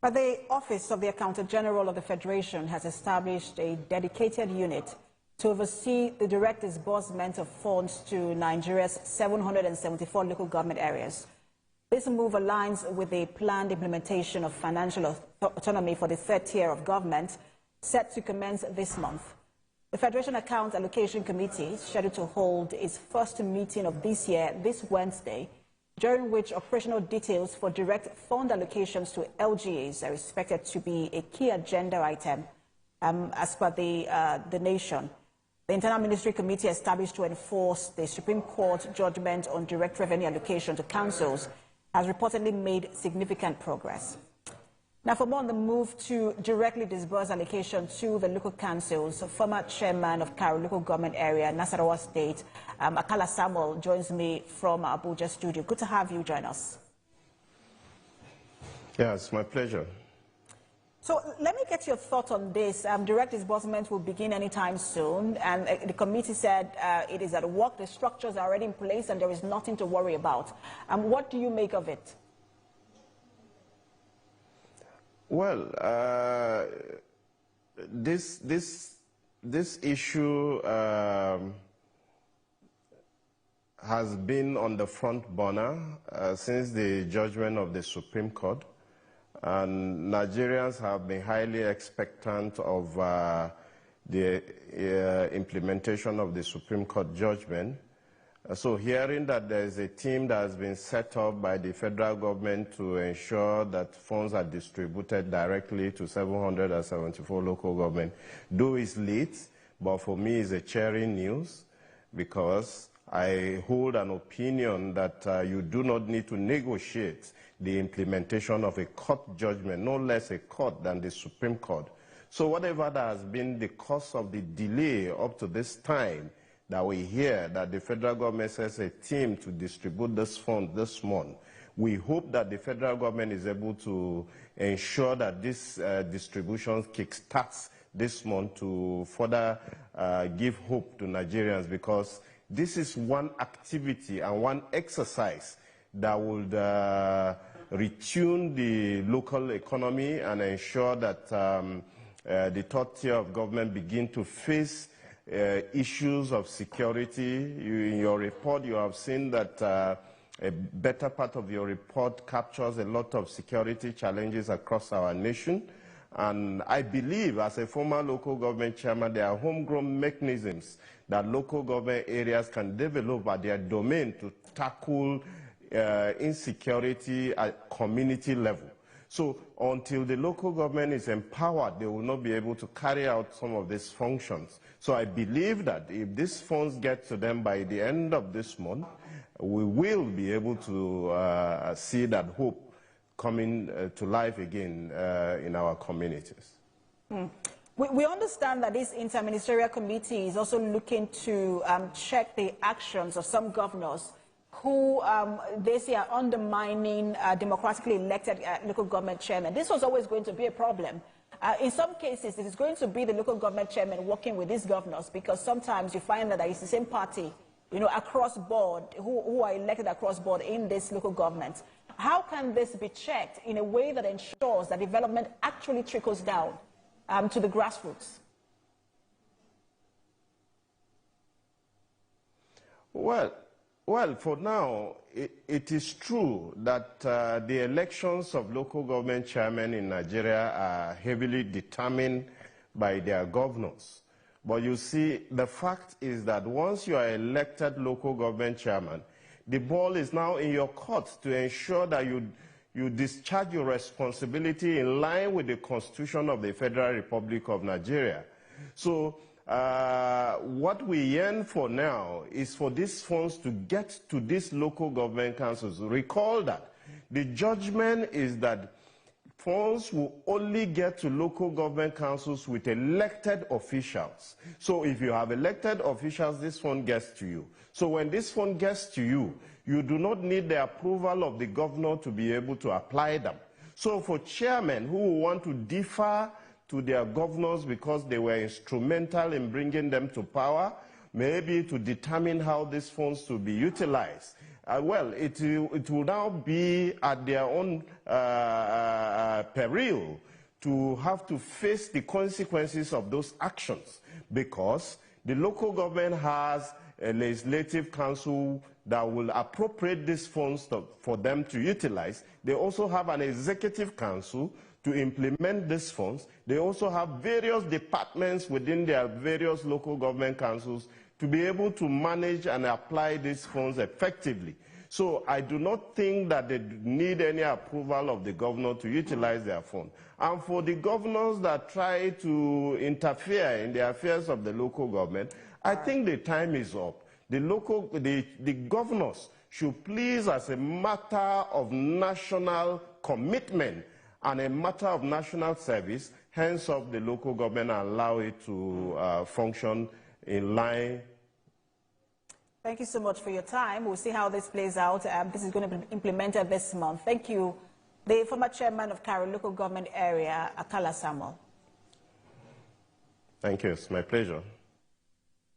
But the Office of the Accountant General of the Federation has established a dedicated unit to oversee the direct disbursement of funds to Nigeria's 774 local government areas. This move aligns with the planned implementation of financial autonomy for the third tier of government, set to commence this month. The Federation Account Allocation Committee is scheduled to hold its first meeting of this year this Wednesday, during which operational details for direct fund allocations to LGAs are expected to be a key agenda item as per the nation. The Internal Ministry Committee established to enforce the Supreme Court judgment on direct revenue allocation to councils has reportedly made significant progress. Now, for more on the move to directly disburse allocation to the local councils, former chairman of Karo local government area, Nasarawa State, Akala Samuel, joins me from Abuja studio. Good to have you join us. Yeah, it's my pleasure. So let me get your thought on this. Direct disbursement will begin anytime soon, and the committee said it is at work, the structures are already in place, and there is nothing to worry about. What do you make of it? Well, this issue has been on the front burner since the judgment of the Supreme Court, and Nigerians have been highly expectant of the implementation of the Supreme Court judgment. So hearing that there is a team that has been set up by the federal government to ensure that funds are distributed directly to 774 local government, though it's late, but for me it's a cheering news, because I hold an opinion that you do not need to negotiate the implementation of a court judgment, no less a court than the Supreme Court. So whatever that has been the cause of the delay up to this time, that we hear that the federal government says a team to distribute this fund this month, we hope that the federal government is able to ensure that this distribution kickstarts this month to further give hope to Nigerians, because this is one activity and one exercise that would retune the local economy and ensure that the third tier of government begin to face issues of security. In your report, you have seen that a better part of your report captures a lot of security challenges across our nation. And I believe, as a former local government chairman, there are homegrown mechanisms that local government areas can develop at their domain to tackle insecurity at community level. So until the local government is empowered, they will not be able to carry out some of these functions. So I believe that if these funds get to them by the end of this month, we will be able to see that hope coming to life again in our communities. We understand that this interministerial committee is also looking to check the actions of some governors who they say are undermining democratically elected local government chairmen. This was always going to be a problem. In some cases, it is going to be the local government chairman working with these governors, because sometimes you find that it's the same party, you know, across board, who are elected across board in this local government. How can this be checked in a way that ensures that development actually trickles down to the grassroots? Well, for now, it is true that the elections of local government chairmen in Nigeria are heavily determined by their governors. But you see, the fact is that once you are elected local government chairman, the ball is now in your court to ensure that you discharge your responsibility in line with the Constitution of the Federal Republic of Nigeria. So what we yearn for now is for these funds to get to these local government councils. Recall that the judgment is that funds will only get to local government councils with elected officials. So if you have elected officials, this fund gets to you. So when this fund gets to you, you do not need the approval of the governor to be able to apply them. So for chairmen who want to defer to their governors because they were instrumental in bringing them to power, maybe to determine how these funds to be utilized, well, it will now be at their own peril to have to face the consequences of those actions, because the local government has a legislative council that will appropriate these funds for them to utilize. They also have an executive council to implement these funds. They also have various departments within their various local government councils to be able to manage and apply these funds effectively. So I do not think that they need any approval of the governor to utilize their fund. And for the governors that try to interfere in the affairs of the local government, I think the time is up. The governors should please, as a matter of national commitment and a matter of national service, hands off the local government and allow it to function in line. Thank you so much for your time. We'll see how this plays out. This is going to be implemented this month. Thank you. The former chairman of Karo Local Government Area, Akala Samuel. Thank you. It's my pleasure.